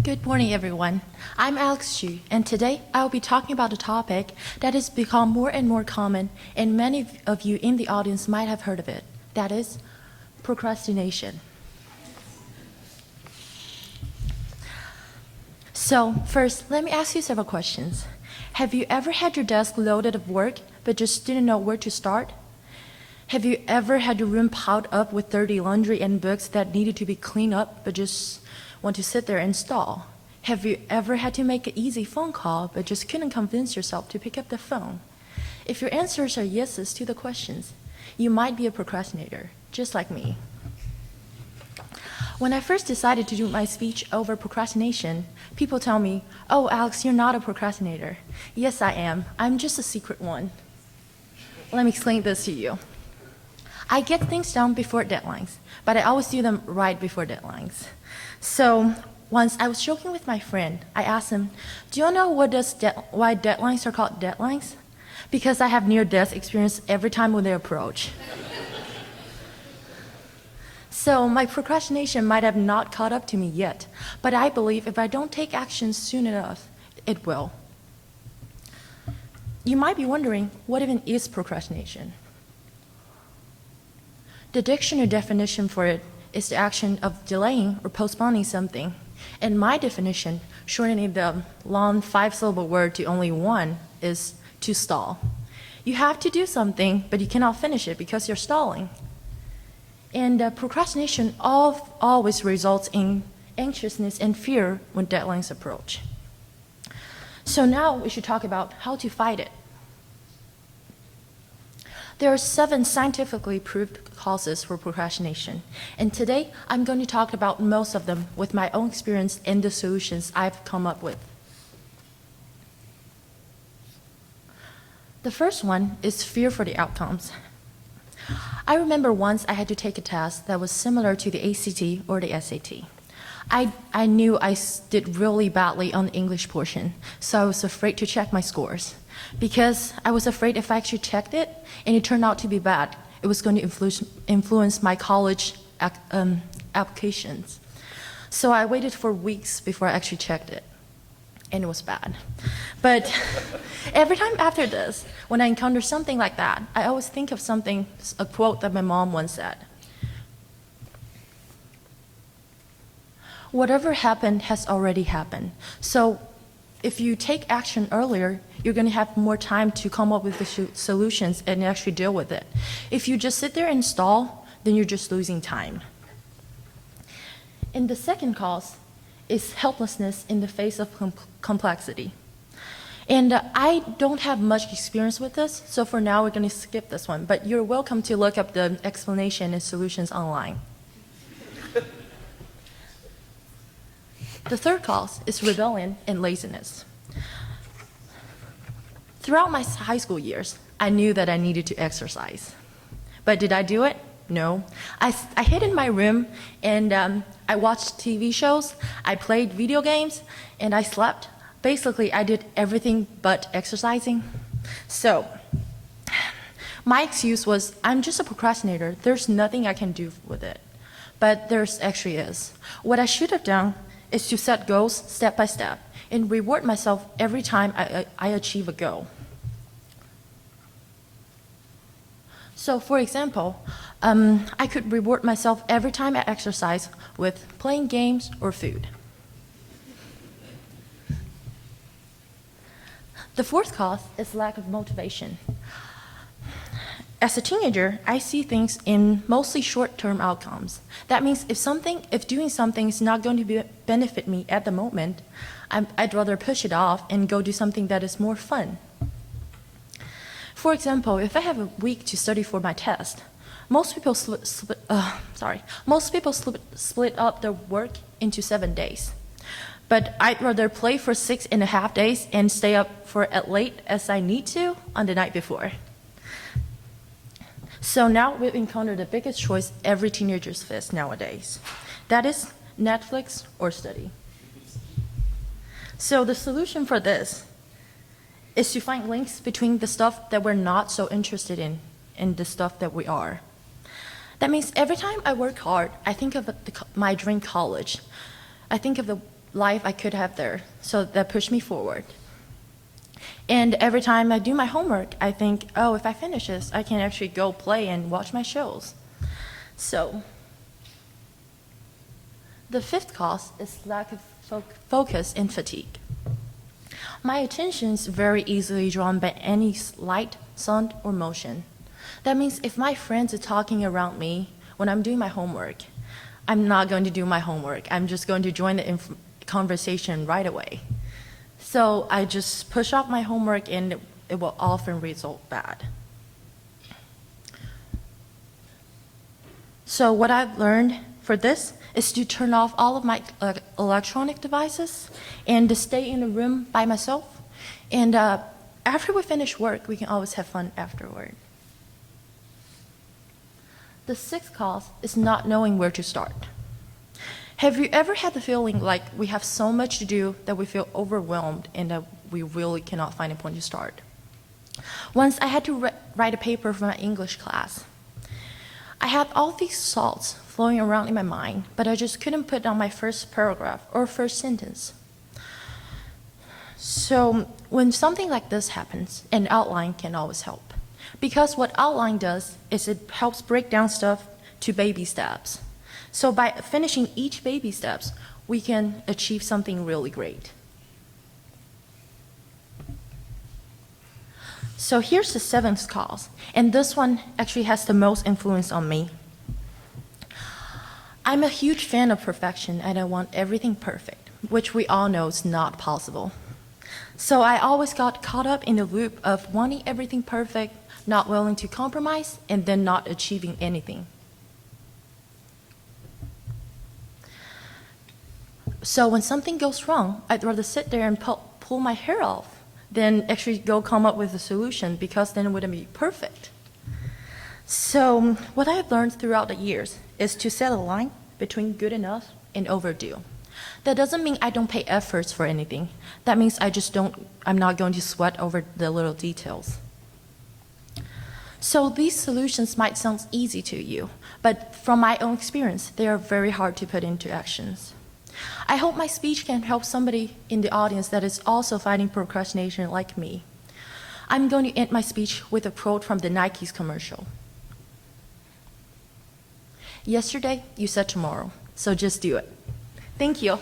Good morning, everyone. I'm Alex Xu, and today I will be talking about a topic that has become more and more common, and many of you in the audience might have heard of it. That is procrastination. So, first, let me ask you several questions. Have you ever had your desk loaded with work, but just didn't know where to start? Have you ever had your room piled up with dirty laundry and books that needed to be cleaned up, but just want to sit there and stall? Have you ever had to make an easy phone call, but just couldn't convince yourself to pick up the phone? If your answers are yeses to the questions, you might be a procrastinator, just like me. When I first decided to do my speech over procrastination, people tell me, "Oh, Alex, you're not a procrastinator." Yes, I am. I'm just a secret one. Let me explain this to you. I get things done before deadlines, but I always do them right before deadlines. So once I was joking with my friend, I asked him, "Do you know why deadlines are called deadlines?" Because I have near-death experience every time when they approach. So my procrastination might have not caught up to me yet, but I believe if I don't take action soon enough, it will. You might be wondering, what even is procrastination? The dictionary definition for it is the action of delaying or postponing something. And my definition, shortening the long 5-syllable word to only one, is to stall. You have to do something, but you cannot finish it because you're stalling. And procrastination always results in anxiousness and fear when deadlines approach. So now we should talk about how to fight it. There are 7 scientifically proved causes for procrastination, and today I'm going to talk about most of them with my own experience and the solutions I've come up with. The first one is fear for the outcomes. I remember once I had to take a test that was similar to the ACT or the SAT. I knew I did really badly on the English portion, so I was afraid to check my scores. Because I was afraid if I actually checked it and it turned out to be bad, it was going to influence my college applications. So I waited for weeks before I actually checked it, and it was bad. But every time after this, when I encounter something like that, I always think of a quote that my mom once said. Whatever happened has already happened. So if you take action earlier, you're going to have more time to come up with the solutions and actually deal with it. If you just sit there and stall, then you're just losing time. And the second cause is helplessness in the face of complexity. And I don't have much experience with this, so for now we're going to skip this one, but you're welcome to look up the explanation and solutions online. The third cause is rebellion and laziness. Throughout my high school years, I knew that I needed to exercise. But did I do it? No. I hid in my room and I watched TV shows, I played video games, and I slept. Basically, I did everything but exercising. So my excuse was, I'm just a procrastinator. There's nothing I can do with it. But there actually is. What I should have done is to set goals step by step and reward myself every time I achieve a goal. So for example, I could reward myself every time I exercise with playing games or food. The fourth cause is lack of motivation. As a teenager, I see things in mostly short-term outcomes. That means if doing something is not going to benefit me at the moment, I'd rather push it off and go do something that is more fun. For example, if I have a week to study for my test, most people split up their work into 7 days. But I'd rather play for 6.5 days and stay up for as late as I need to on the night before. So now we've encountered the biggest choice every teenager's face nowadays. That is Netflix or study. So the solution for this is to find links between the stuff that we're not so interested in and the stuff that we are. That means every time I work hard, I think of my dream college. I think of the life I could have there. So that pushed me forward. And every time I do my homework, I think, oh, if I finish this, I can actually go play and watch my shows. So the fifth cause is lack of focus and fatigue. My attention is very easily drawn by any light, sound, or motion. That means if my friends are talking around me when I'm doing my homework, I'm not going to do my homework. I'm just going to join the conversation right away. So I just push off my homework and it will often result bad. So what I've learned for this is to turn off all of my electronic devices and to stay in a room by myself. And after we finish work, we can always have fun afterward. The sixth cause is not knowing where to start. Have you ever had the feeling like we have so much to do that we feel overwhelmed and that we really cannot find a point to start? Once I had to write a paper for my English class. I had all these thoughts flowing around in my mind, but I just couldn't put down my first paragraph or first sentence. So when something like this happens, an outline can always help. Because what outline does is it helps break down stuff to baby steps. So by finishing each baby steps, we can achieve something really great. So here's the seventh cause, and this one actually has the most influence on me. I'm a huge fan of perfection and I want everything perfect, which we all know is not possible. So I always got caught up in the loop of wanting everything perfect, not willing to compromise, and then not achieving anything. So when something goes wrong, I'd rather sit there and pull my hair off than actually go come up with a solution, because then it wouldn't be perfect. So what I've learned throughout the years is to set a line between good enough and overdue. That doesn't mean I don't pay efforts for anything. That means I'm not going to sweat over the little details. So these solutions might sound easy to you, but from my own experience, they are very hard to put into actions. I hope my speech can help somebody in the audience that is also fighting procrastination like me. I'm going to end my speech with a quote from the Nike's commercial. Yesterday, you said tomorrow, so just do it. Thank you.